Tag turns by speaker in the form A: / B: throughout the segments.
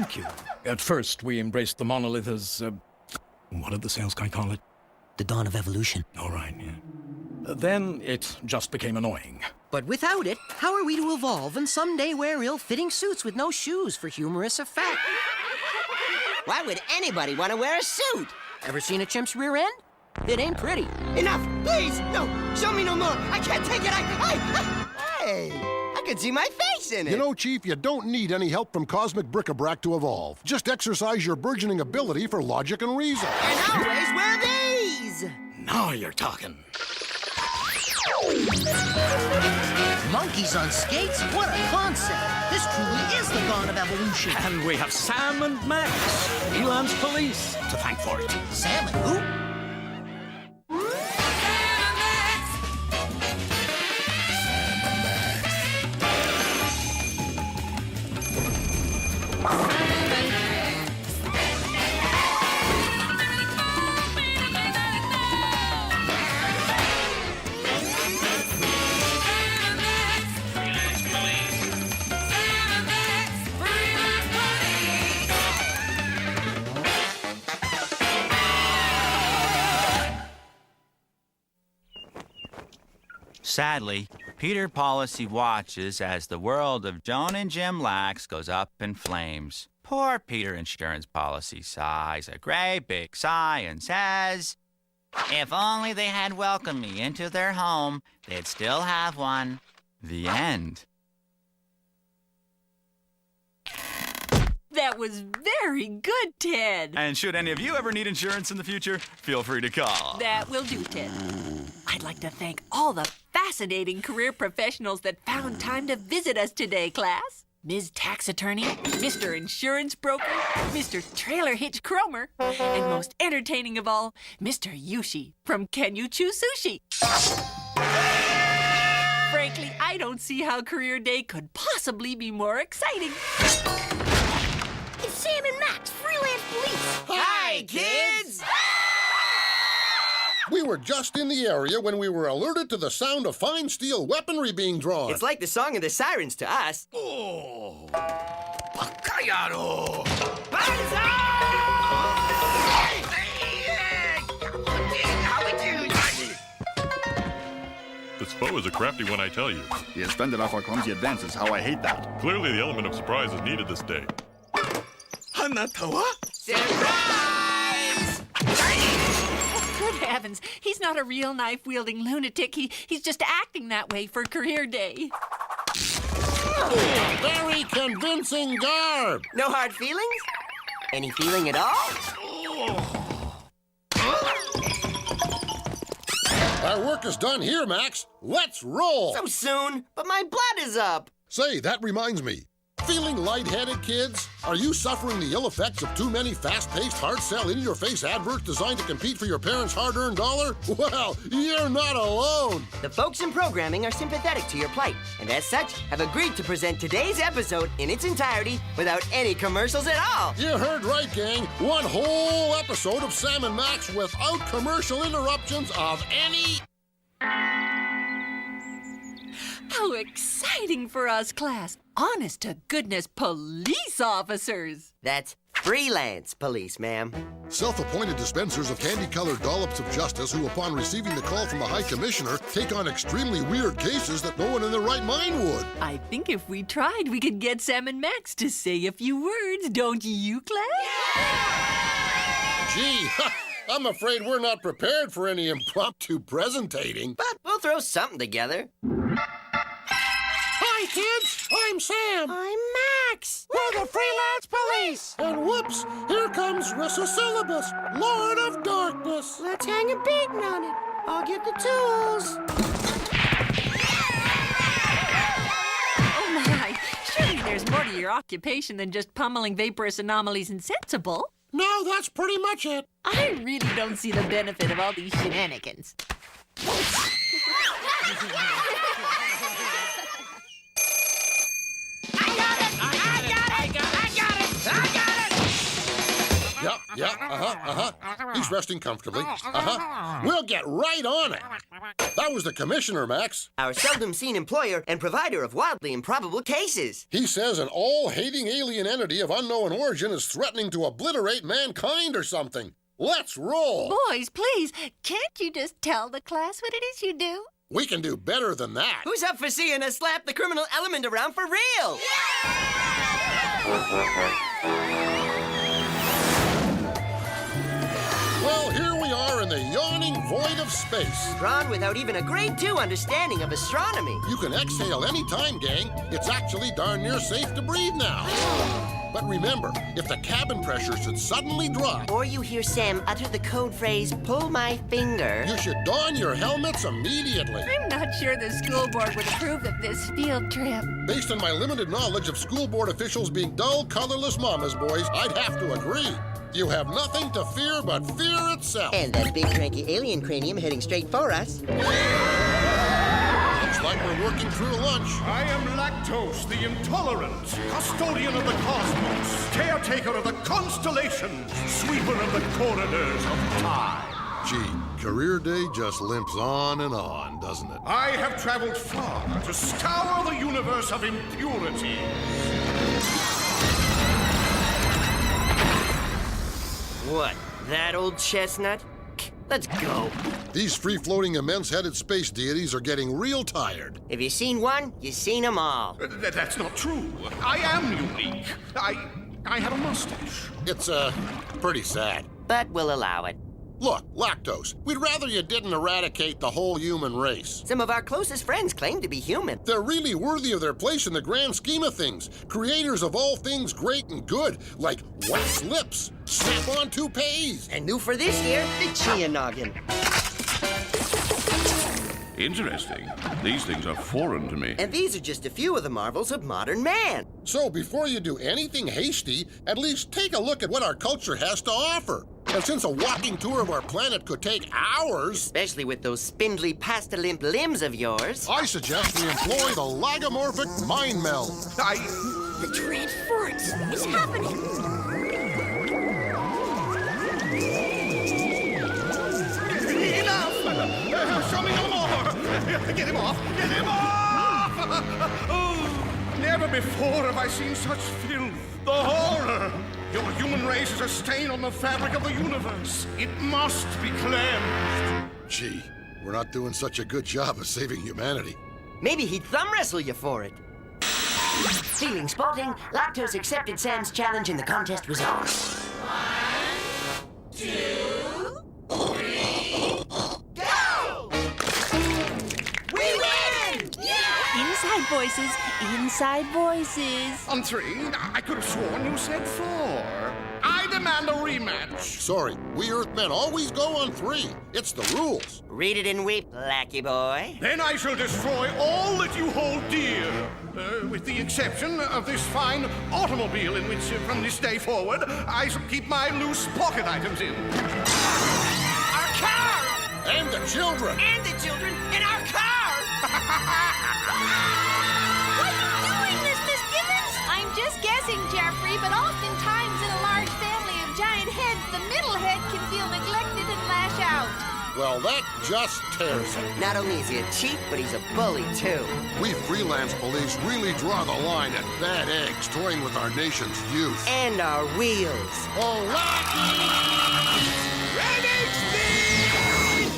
A: Thank you. At first, we embraced the monolith as, what did the sales guy call it?
B: The dawn of evolution.
A: All right, yeah. Then it just became annoying.
B: But without it, how are we to evolve and someday wear ill-fitting suits with no shoes for humorous effect?
C: Why would anybody want to wear a suit?
B: Ever seen a chimp's rear end? It ain't pretty.
C: Enough! Please! No! Show me no more! I can't take it! Hey! I can see my face in it!
D: You know, Chief, you don't need any help from cosmic bric-a-brac to evolve. Just exercise your burgeoning ability for logic and reason.
C: And I'll always wear these!
A: Now you're talking.
B: Monkeys on skates? What a concept! This truly is the dawn of evolution.
A: And we have Sam and Max, Elan's police, to thank for it.
B: Sam and who?
E: Sadly, Peter Policy watches as the world of Joan and Jim Lax goes up in flames. Poor Peter Insurance Policy sighs a great big sigh and says, "If only they had welcomed me into their home, they'd still have one." The end.
F: That was very good, Ted.
E: And should any of you ever need insurance in the future, feel free to call.
F: That will do, Ted. I'd like to thank all the fascinating career professionals that found time to visit us today, class. Ms. Tax Attorney, Mr. Insurance Broker, Mr. Trailer Hitch Cromer, and most entertaining of all, Mr. Yushi from Can You Chew Sushi. Frankly, I don't see how Career Day could possibly be more exciting.
G: It's Sam and Max, freelance police.
C: Hi, kids!
D: We were just in the area when we were alerted to the sound of fine steel weaponry being drawn.
C: It's like the song of the sirens to us.
A: Oh, Bakayaro!
H: This foe is a crafty one, I tell you.
I: He has fended off our clumsy advances. How I hate that.
H: Clearly, the element of surprise is needed this day.
A: Hanatawa?
C: Surprise!
F: Good heavens, he's not a real knife-wielding lunatic. He's just acting that way for Career Day.
D: Very convincing garb.
C: No hard feelings? Any feeling at all?
D: Our work is done here, Max. Let's roll.
C: So soon, but my blood is up.
D: Say, that reminds me. Feeling lightheaded, kids? Are you suffering the ill effects of too many fast-paced, hard-sell, in-your-face adverts designed to compete for your parents' hard-earned dollar? Well, you're not alone.
C: The folks in programming are sympathetic to your plight, and as such, have agreed to present today's episode in its entirety without any commercials at all.
D: You heard right, gang. One whole episode of Sam and Max without commercial interruptions of any...
F: How exciting for us, class. Honest-to-goodness police officers.
C: That's freelance police, ma'am.
D: Self-appointed dispensers of candy-colored dollops of justice who, upon receiving the call from the High Commissioner, take on extremely weird cases that no one in their right mind would.
F: I think if we tried, we could get Sam and Max to say a few words, don't you, class?
D: Gee, I'm afraid we're not prepared for any impromptu presentating.
C: But we'll throw something together.
D: Hi, kids. I'm Sam.
G: I'm Max.
D: We're the freelance police. And whoops, here comes Syllabus, Lord of Darkness.
G: Let's hang a beating on it. I'll get the tools.
F: Oh, my. Surely there's more to your occupation than just pummeling vaporous anomalies insensible.
D: No, that's pretty much it.
F: I really don't see the benefit of all these shenanigans.
D: He's resting comfortably. We'll get right on it. That was the commissioner, Max.
C: Our seldom-seen employer and provider of wildly improbable cases.
D: He says an all-hating alien entity of unknown origin is threatening to obliterate mankind or something. Let's roll!
F: Boys, please, can't you just tell the class what it is you do?
D: We can do better than that.
C: Who's up for seeing us slap the criminal element around for real?
D: Well, here we are in the yawning void of space.
C: Drawn without even a grade 2 understanding of astronomy.
D: You can exhale anytime, gang. It's actually darn near safe to breathe now. But remember, if the cabin pressure should suddenly drop,
C: Or you hear Sam utter the code phrase, pull my finger.
D: you should don your helmets immediately.
F: I'm not sure the school board would approve of this field trip.
D: Based on my limited knowledge of school board officials being dull, colorless mama's boys, I'd have to agree. You have nothing to fear but fear itself.
C: And that big cranky alien cranium heading straight for us.
D: Looks like we're working through lunch.
J: I am Lactose, the intolerant, custodian of the cosmos, caretaker of the constellations, sweeper of the corridors of time.
D: Gee, career day just limps on and on, doesn't it?
J: I have traveled far to scour the universe of impurity.
C: What, that old chestnut? Let's go.
D: These free-floating, immense-headed space deities are getting real tired.
C: If you've seen one, you've seen them all.
J: That's not true. I am unique. I have a mustache.
D: It's, pretty sad.
C: But we'll allow it.
D: Look, Lactose, we'd rather you didn't eradicate the whole human race.
C: Some of our closest friends claim to be human.
D: They're really worthy of their place in the grand scheme of things. Creators of all things great and good, like wax lips, snap-on toupees.
C: And new for this year, the Chia Noggin.
H: Interesting. These things are foreign to me.
C: And these are just a few of the marvels of modern man.
D: So before you do anything hasty, at least take a look at what our culture has to offer. And since a walking tour of our planet could take hours,
C: Especially with those spindly, pasta-limp limbs of yours.
D: I suggest we employ the lagomorphic mind meld.
G: The transference is happening.
J: Enough! Show me no more! Get him off! Get him off! Oh, never before have I seen such filth. The horror! Your human race is a stain on the fabric of the universe. It must be cleansed.
D: Gee, we're not doing such a good job of saving humanity.
C: Maybe he'd thumb wrestle you for it. Feeling sporting, Lactose accepted Sam's challenge and the contest was on. 1, 2, 3, go! We win!
F: Inside voices, inside voices.
J: On 3, I could have sworn you said 4. I demand a rematch.
D: Sorry, we Earthmen always go on 3. It's the rules.
C: Read it and weep, lackey boy.
J: Then I shall destroy all that you hold dear, with the exception of this fine automobile in which, from this day forward, I shall keep my loose pocket items in.
C: Our car!
D: And the children.
C: And the children in our car!
G: Why are you doing this, Miss Gibbons?
F: I'm just guessing, Jeffrey, but oftentimes in a large family of giant heads, the middle head can feel neglected and lash out.
D: Well, that just tears it.
C: Not only is he a cheat, but he's a bully, too.
D: We freelance police really draw the line at bad eggs toying with our nation's youth.
C: And our wheels.
D: Oh, Rocky!
J: Ready, speed!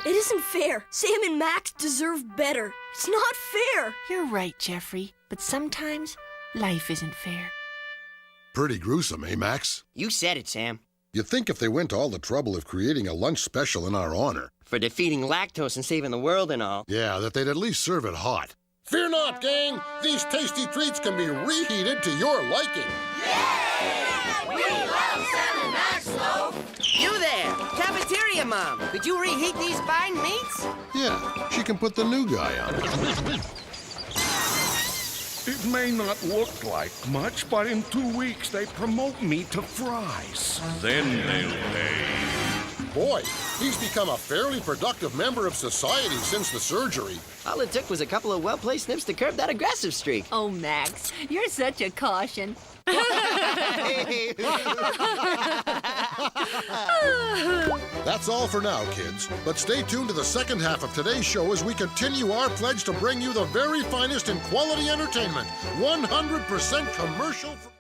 G: It isn't fair. Sam and Max deserve better. It's not fair.
F: You're right, Jeffrey, but sometimes life isn't fair.
D: Pretty gruesome, eh, Max?
C: You said it, Sam.
D: You'd think if they went to all the trouble of creating a lunch special in our honor,
C: For defeating Lactose and saving the world and all.
D: yeah, that they'd at least serve it hot. Fear not, gang! These tasty treats can be reheated to your liking.
C: We love Sam and Max, Loaf! You there, cafeteria mom. Could you reheat these fine meats?
D: Yeah, she can put the new guy on.
J: It may not look like much, but in 2 weeks they promote me to fries. Then they'll pay.
D: boy, he's become a fairly productive member of society since the surgery.
C: All it took was a couple of well-placed snips to curb that aggressive streak.
F: Oh, Max, you're such a caution.
D: That's all for now, kids. But stay tuned to the second half of today's show as we continue our pledge to bring you the very finest in quality entertainment. 100% commercial-free.